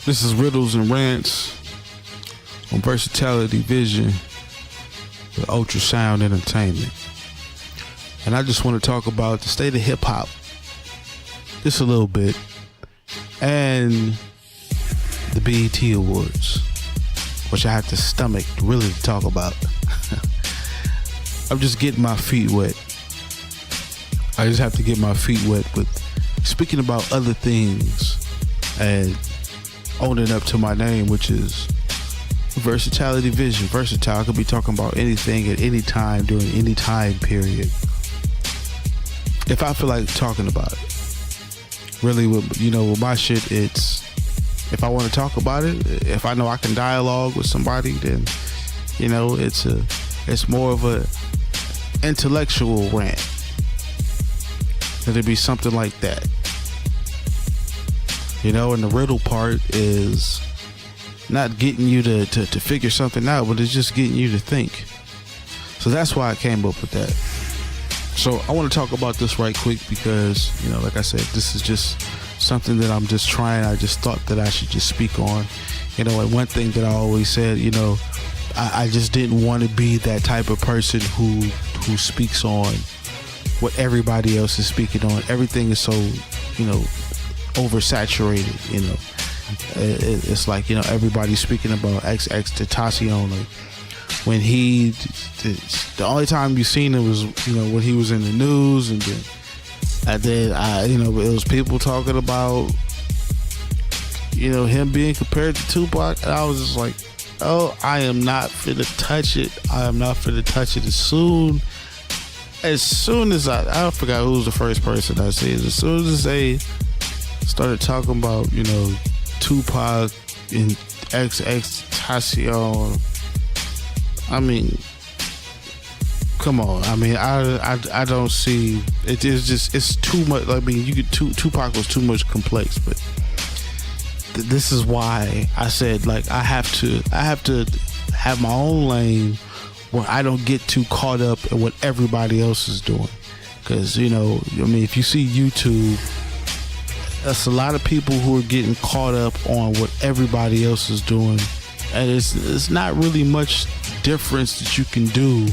This is Riddles and Rants on Versatility Vision with Ultrasound Entertainment. And I just want to talk about the state of hip hop just a little bit and the B.E.T. Awards, which I have to stomach really to talk about. I'm just getting my feet wet. I just have to get my feet wet with speaking about other things and owning up to my name, which is Versatility Vision. Versatile. I could be talking about anything at any time during any time period if I feel like talking about it. Really, with my shit, it's if I want to talk about it, if I know I can dialogue with somebody, then it's more of a intellectual rant. It'd be something like that. And the riddle part is not getting you to figure something out, but it's just getting you to think. So that's why I came up with that. So I want to talk about this right quick because, like I said, this is just something that I'm just trying. I just thought that I should just speak on. And one thing that I always said, I just didn't want to be that type of person who speaks on what everybody else is speaking on. Everything is so, oversaturated. It's like everybody's speaking about Tentacion. Like when the only time you seen it was when he was in the news, and then it was people talking about him being compared to Tupac, and I was just like, oh, I am not finna touch it. I am not finna touch it. As soon as I forgot who was the first person I said. As soon as they started talking about, Tupac and Tentacion, I mean, come on. I mean, I don't see it. It's too much. I mean, Tupac was too much complex, but this is why I said, like, I have to have my own lane where I don't get too caught up in what everybody else is doing. Because, if you see YouTube, that's a lot of people who are getting caught up on what everybody else is doing. And it's not really much difference that you can do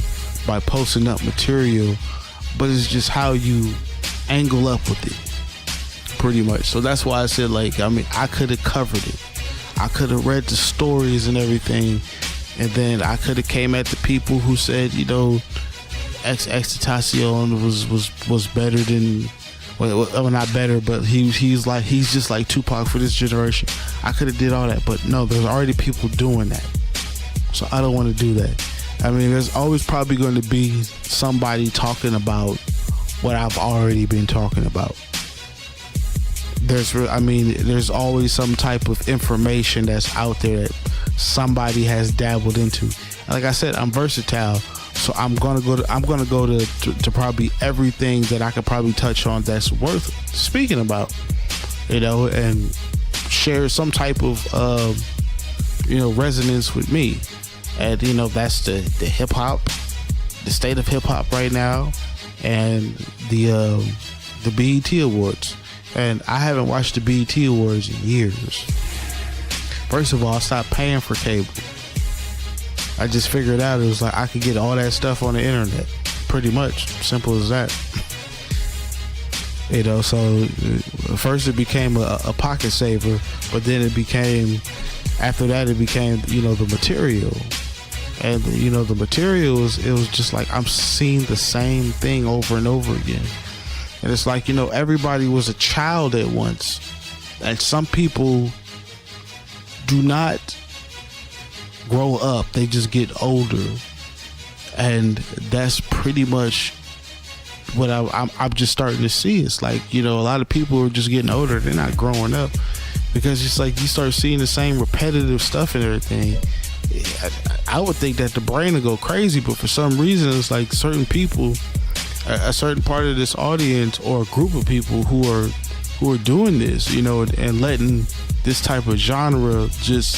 by posting up material, but it's just how you angle up with it, pretty much. So that's why I said, I could have covered it. I could have read the stories and everything, and then I could have came at the people who said, Tentacion was better than, well, not better, but he's just like Tupac for this generation. I could have did all that, but no, there's already people doing that, so I don't want to do that. I mean, there's always probably going to be somebody talking about what I've already been talking about. There's always some type of information that's out there that somebody has dabbled into. And like I said, I'm versatile, so I'm gonna go to probably everything that I could probably touch on that's worth speaking about, and share some type of resonance with me. And that's the hip hop, the state of hip hop right now, and the B.E.T. Awards. And I haven't watched the B.E.T. Awards in years. First of all, I stopped paying for cable. I just figured out it was like I could get all that stuff on the internet. Pretty much. Simple as that. So first it became a pocket saver, but then after that it became, the material. And, the material it was just like I'm seeing the same thing over and over again. And it's like, everybody was a child at once. And some people do not grow up. They just get older. And that's pretty much what I'm just starting to see. It's like, a lot of people are just getting older. They're not growing up. Because it's like you start seeing the same repetitive stuff and everything. I would think that the brain would go crazy. But for some reason, it's like certain people, a certain part of this audience or a group of people who are doing this, and letting this type of genre just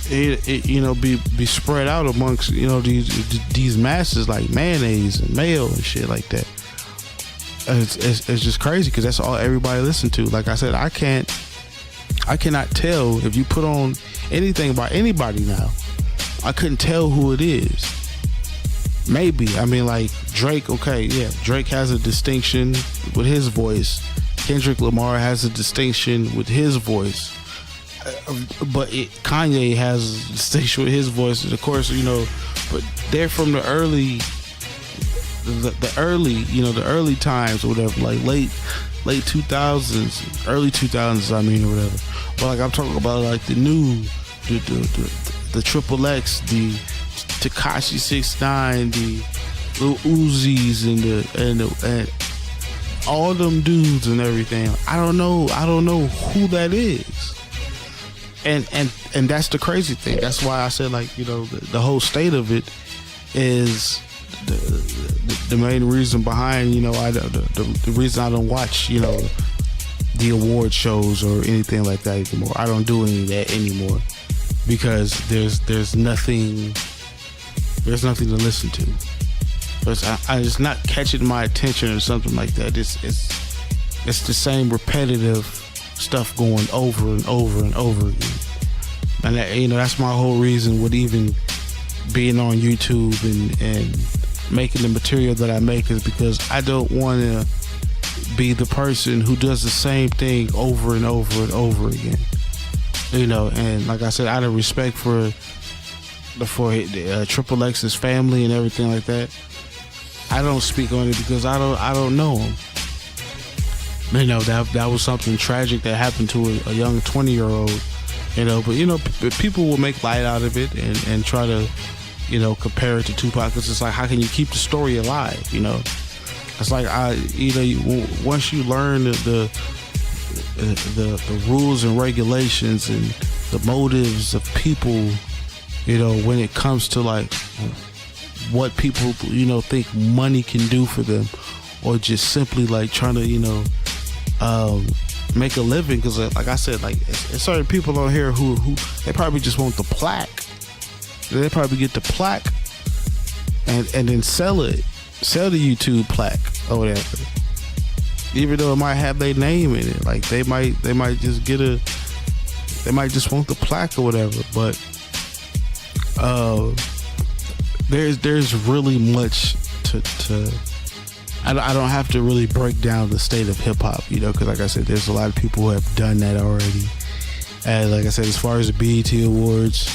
be spread out amongst these masses like mayonnaise and mayo and shit like that. It's just crazy because that's all everybody listen to. Like I said, I can't I cannot tell if you put on anything by anybody now. I couldn't tell who it is. Maybe, I mean, like Drake, okay, yeah, Drake has a distinction with his voice. Kendrick Lamar has a distinction with his voice. But Kanye has a distinction with his voice, and of course, you know, but they're from the early times or whatever, like late 2000s, early 2000s, I mean, or whatever. But like I'm talking about, like the new, the Triple X, the Tekashi 6ix9ine, the Lil Uzis, and all them dudes and everything. I don't know who that is. And that's the crazy thing. That's why I said, like, you know, the whole state of it is the main reason behind, you know, the reason I don't watch, you know, the award shows or anything like that anymore. I don't do any of that anymore because there's nothing to listen to. It's not catching my attention or something like that. It's the same repetitive stuff going over and over and over again. And that, you know, that's my whole reason with even being on YouTube and making the material that I make, is because I don't want to be the person who does the same thing over and over and over again. You know, and like I said, out of respect for Triple X's family and everything like that, I don't speak on it because I don't know him. You know, that was something tragic that happened to a young 20-year-old. You know, but you know, people will make light out of it and try to, you know, compare it to Tupac. Because it's like, how can you keep the story alive? You know, it's like once you learn the rules and regulations and the motives of people, you know, when it comes to like what people, you know, think money can do for them, or just simply like trying to, you know, make a living. Because like I said, like it's certain people on here who they probably just want the plaque. They probably get the plaque and then sell the YouTube plaque or whatever, even though it might have their name in it. Like they might just they might just want the plaque or whatever. But there's really much to I don't have to really break down the state of hip hop, you know, because like I said, there's a lot of people who have done that already. And like I said, as far as the B.E.T. Awards,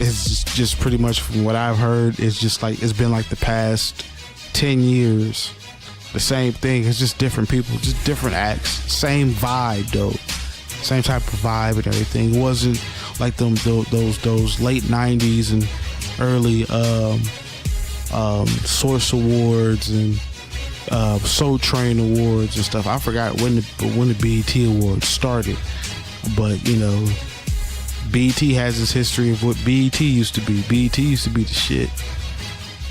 it's just pretty much from what I've heard, it's just like it's been like the past 10 years, the same thing. It's just different people, just different acts, same vibe though, same type of vibe and everything. It wasn't like those late 90s and early Source Awards and Soul Train Awards and stuff. I forgot when the B.E.T. Awards started, but you know, B.E.T. has its history of what B.E.T. used to be. B.E.T. used to be the shit,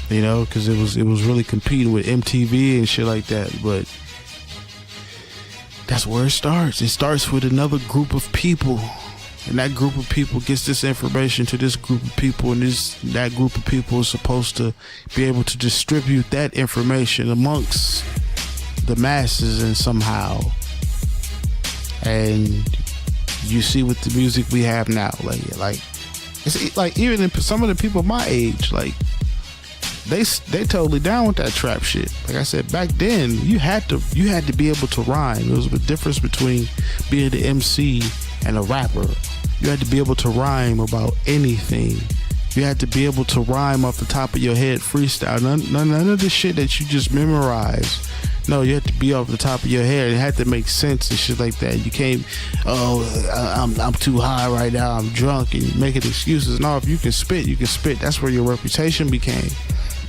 you know, because it was really competing with MTV and shit like that. But that's where it starts. It starts with another group of people, and that group of people gets this information to this group of people, and that group of people is supposed to be able to distribute that information amongst the masses and somehow. And you see with the music we have now, like it's like even some of the people my age, like they totally down with that trap shit. Like I said, back then you had to be able to rhyme. There was a difference between being the MC and a rapper. You had to be able to rhyme about anything. You had to be able to rhyme off the top of your head, freestyle. None of the shit that you just memorize. No, you had to be off the top of your head. It had to make sense and shit like that. You can't, I'm too high right now, I'm drunk, and making excuses. No, if you can spit, you can spit. That's where your reputation became.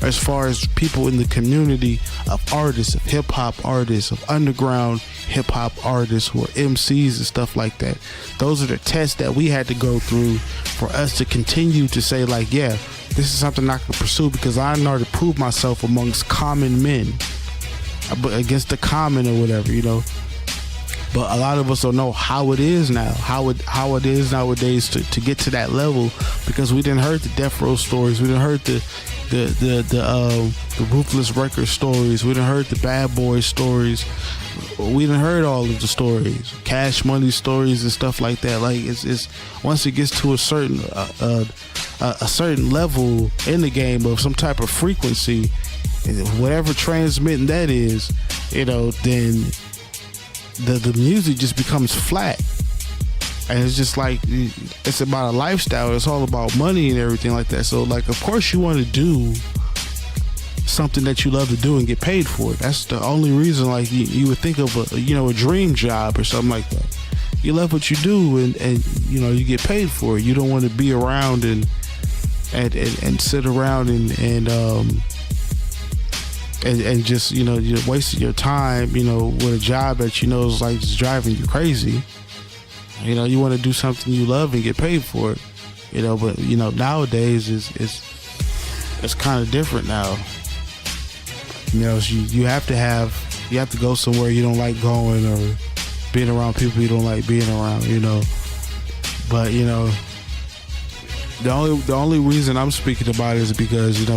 As far as people in the community of artists, of hip-hop artists, of underground hip-hop artists who are MCs and stuff like that. Those are the tests that we had to go through for us to continue to say, like, yeah, this is something I can pursue because I know to prove myself amongst common men, against the common or whatever, you know. But a lot of us don't know how it is now, how it is nowadays to get to that level, because we didn't heard the Death Row stories, we didn't heard the the Ruthless Record stories. We done heard the Bad Boy stories. We done heard all of the stories, Cash Money stories and stuff like that. Like it's once it gets to a certain level in the game of some type of frequency, whatever transmitting that is, then the music just becomes flat. And it's just like, it's about a lifestyle. It's all about money and everything like that. So, like, of course you want to do something that you love to do and get paid for it. That's the only reason, like, you would think of a dream job or something like that. You love what you do and you get paid for it. You don't want to be around and sit around and just, you're wasting your time, with a job that is like just driving you crazy. You want to do something you love and get paid for it. But nowadays it's kind of different now. You have to go somewhere you don't like going, or being around people you don't like being around. But the only reason I'm speaking about it is because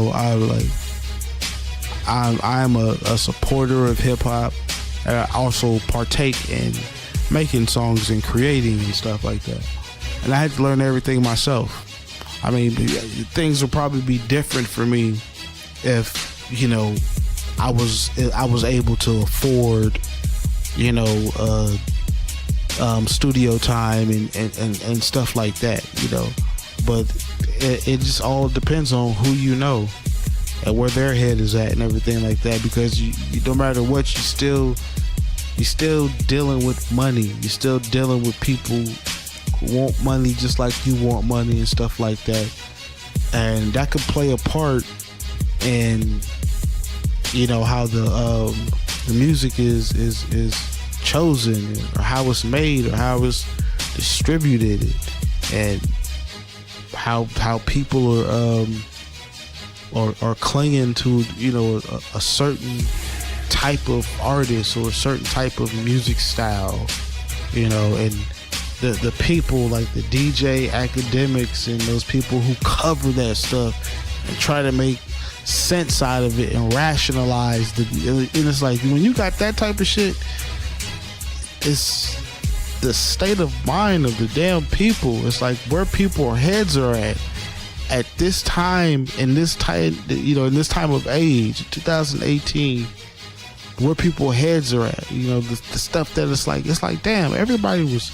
I'm a supporter of hip hop, and I also partake in making songs and creating and stuff like that. And I had to learn everything myself. I mean, things would probably be different for me if I was able to afford studio time and stuff like that. But it just all depends on who and where their head is at and everything like that, because you no matter what, you're still dealing with money. You're still dealing with people who want money just like you want money and stuff like that. And that could play a part in how the music is chosen, or how it's made, or how it's distributed, and how people are clinging to a certain type of artist or a certain type of music style, and the people like the DJ academics and those people who cover that stuff and try to make sense out of it and rationalize and it's like, when you got that type of shit, it's the state of mind of the damn people. It's like where people's heads are at this time, in this time, in this time of age, 2018, where people's heads are at, the stuff that it's like, damn, everybody was,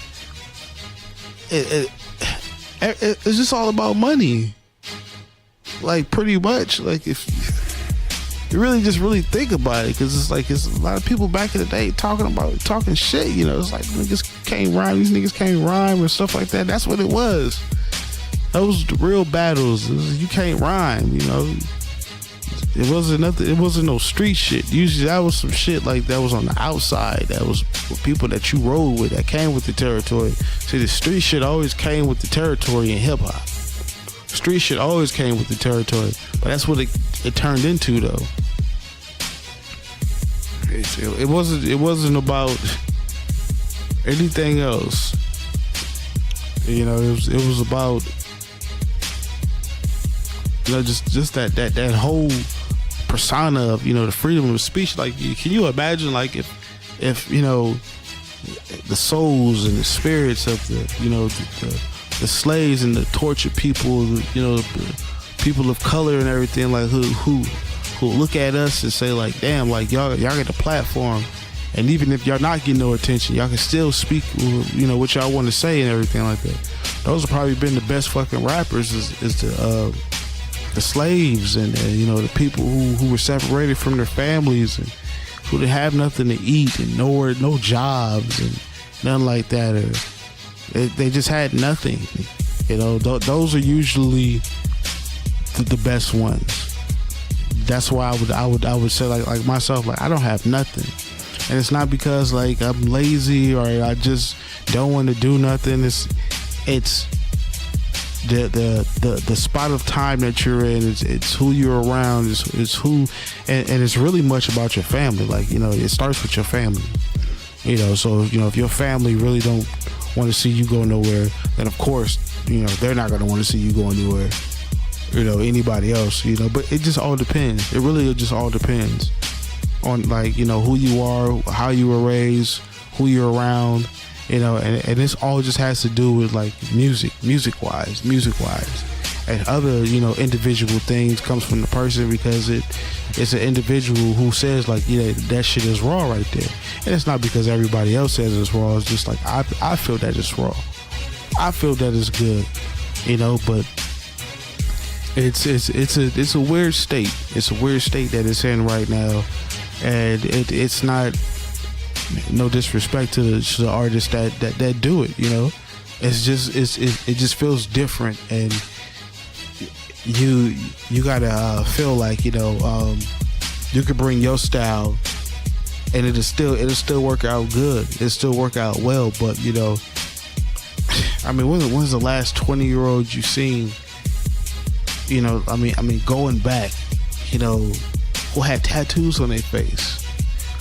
it's just all about money. Like, pretty much, like, if you really think about it, because it's a lot of people back in the day talking shit, it's like niggas can't rhyme, these niggas can't rhyme and stuff like that. That's what it was. Those the real battles. You can't rhyme, It wasn't nothing. It wasn't no street shit. Usually that was some shit like that was on the outside. That was people that you rode with, that came with the territory. See, the street shit always came with the territory in hip hop. Street shit always came with the territory, but that's what it turned into, though. It wasn't about anything else. It was about just that whole persona of the freedom of speech. Like, can you imagine, like, if the souls and the spirits of the slaves and the tortured people, the people of color and everything, like, who look at us and say, like, damn, like, y'all get the platform, and even if y'all not getting no attention, y'all can still speak what y'all want to say and everything like that. Those have probably been the best fucking rappers is the slaves and the people who were separated from their families and who didn't have nothing to eat and no jobs and nothing like that, or they just had nothing. Those are usually the best ones. That's why I would say, like myself, like, I don't have nothing, and it's not because, like, I'm lazy or I just don't want to do nothing. It's the spot of time that you're in. It's who you're around. It's who, and it's really much about your family. Like, it starts with your family. So if your family really don't want to see you go nowhere, then of course they're not going to want to see you go anywhere. anybody else, but it just all depends. It really just all depends on, like, who you are, how you were raised, who you're around, and this all just has to do with, like, music wise, and other, individual things comes from the person, because it's an individual who says, like, that shit is raw right there. And it's not because everybody else says it's raw. It's just like, I feel that it's raw. I feel that it's good, but it's a weird state. It's a weird state that it's in right now. And it's not, no disrespect to the artists that do it, It's just, it just feels different, and you gotta feel like, you could bring your style, and it'll still work out good. It'll still work out well. But I mean, when's the last 20-year-old you seen? Going back, who had tattoos on their face.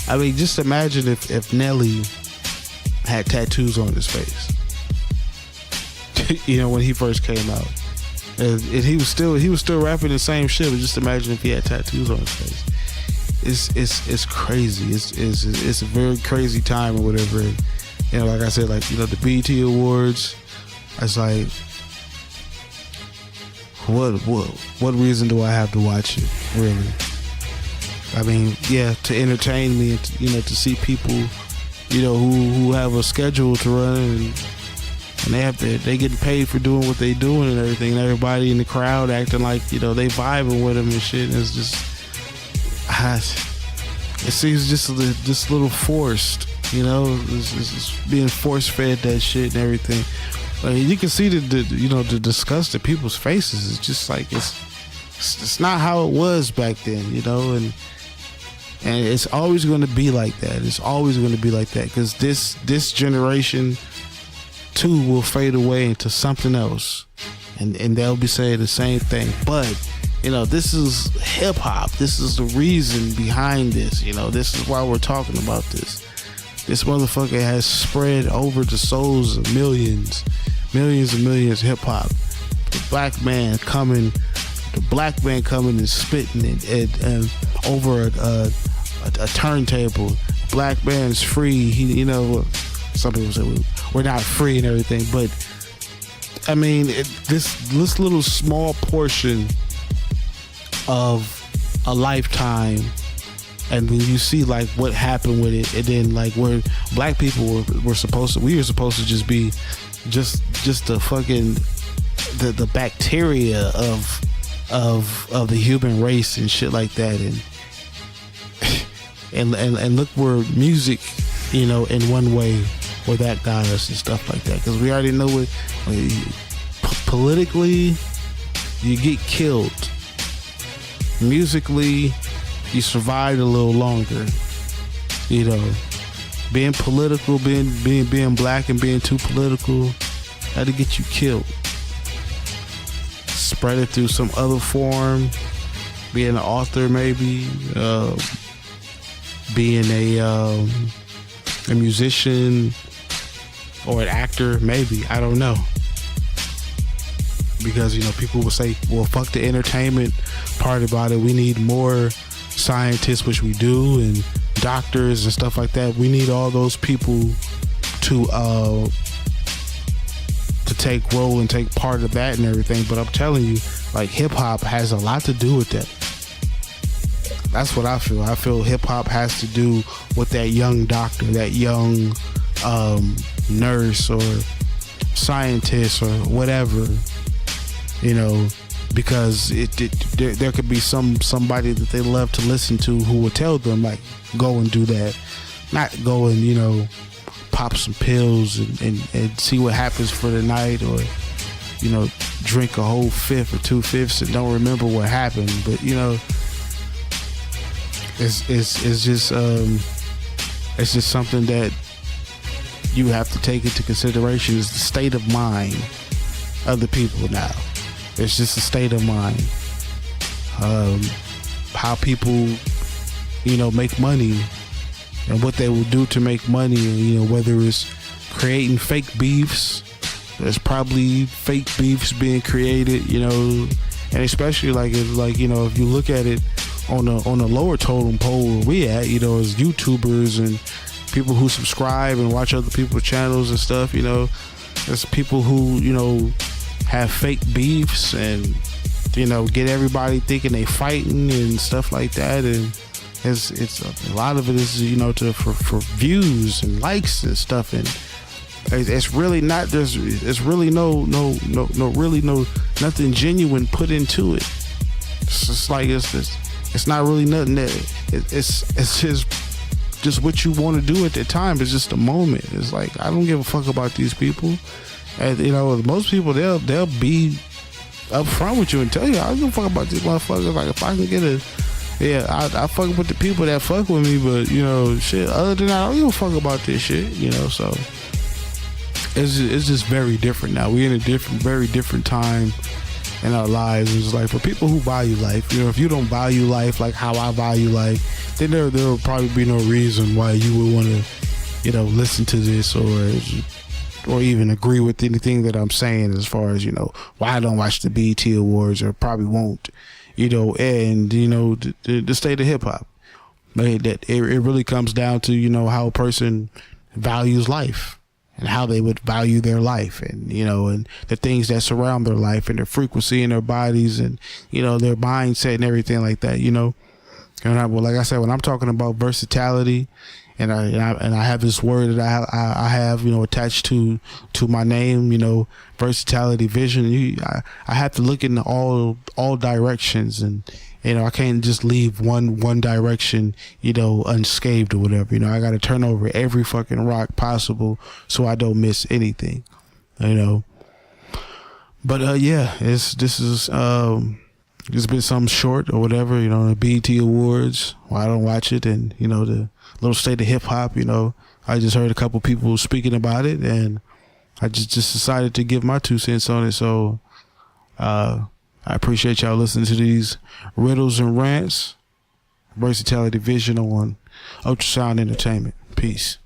I mean, just imagine if Nelly had tattoos on his face. When he first came out. And he was still rapping the same shit, but just imagine if he had tattoos on his face. It's crazy. It's a very crazy time or whatever. And, like I said, like, the B.E.T. Awards, it's like, what reason do I have to watch it, really? I mean, yeah, to entertain me, and to see people, who have a schedule to run, and they getting paid for doing what they doing and everything, and everybody in the crowd acting like, they vibing with them and shit. And it's just, it seems just a little forced, it's being force fed that shit and everything. Like, you can see the disgust in people's faces. It's just like, it's not how it was back then, and it's always going to be like that. It's always going to be like that, because this generation too will fade away into something else, and they'll be saying the same thing. But this is hip hop. This is the reason behind this. This is why we're talking about this. This motherfucker has spread over the souls of millions and millions. Hip hop. The black man coming and spitting and over a turntable. Black man's free. He, some people say we're not free and everything, but I mean, this little small portion of a lifetime, and then you see, like, what happened with it, and then, like, where black people were supposed to just be just the fucking the bacteria of the human race and shit like that, and look where music, in one way, where that got us and stuff like that, because we already know what politically you get killed, musically you survived a little longer. Being political, being black and being too political, that'll get you killed. Spread it through some other form, being an author, maybe, being a musician or an actor, maybe, I don't know. Because, people will say, well, fuck the entertainment part about it. We need more scientists, which we do, and doctors and stuff like that. We need all those people to take role and take part of that and everything. But I'm telling you, like, hip hop has a lot to do with that. That's what I feel. I feel hip hop has to do with that young doctor, that young nurse or scientist or whatever, because there could be somebody that they love to listen to who will tell them, like, go and do that, not go and pop some pills and see what happens for the night, or drink a whole fifth or 2/5 and don't remember what happened. But it's just something that you have to take into consideration, is the state of mind of the people now. It's just a state of mind. How people, make money and what they will do to make money. Whether it's creating fake beefs, there's probably fake beefs being created, and especially like it's like, you know, if you look at it on the lower totem pole where we at, you know, as YouTubers and people who subscribe and watch other people's channels and stuff, you know, there's people who, you know, have fake beefs and, you know, get everybody thinking they fighting and stuff like that, and it's a lot of it is, you know, for views and likes and stuff, and it's really not, it's really no nothing genuine put into it. It's just like it's not really nothing that it's just what you want to do at the time. It's just a moment. It's like, I don't give a fuck about these people, and you know, most people they'll be up front with you and tell you, I don't give a fuck about these motherfuckers. Like, if I can get I fuck with the people that fuck with me, but you know, shit, other than that, I don't give a fuck about this shit, you know. So it's just very different now. We're in a very different time in our lives. It's like, for people who value life, you know, if you don't value life like how I value life, then there will probably be no reason why you would want to, you know, listen to this or even agree with anything that I'm saying, as far as, you know, why I don't watch the B.E.T. Awards, or probably won't, you know, and, you know, the state of hip hop. That it really comes down to, you know, how a person values life and how they would value their life, and, you know, and the things that surround their life and their frequency in their bodies, and, you know, their mindset and everything like that, you know. And like I said, when I'm talking about versatility, and I have this word that I have, you know, attached to my name, you know, versatility, vision. I have to look in all directions, and, you know, I can't just leave one direction, you know, unscathed or whatever. You know, I got to turn over every fucking rock possible so I don't miss anything, you know. But yeah, it's been some short or whatever, you know, the B.E.T. Awards. Well, I don't watch it, and, you know, the little state of hip hop, you know, I just heard a couple people speaking about it, and I just decided to give my 2 cents on it. So I appreciate y'all listening to these riddles and rants. Versatility Vision on Ultrasound Entertainment. Peace.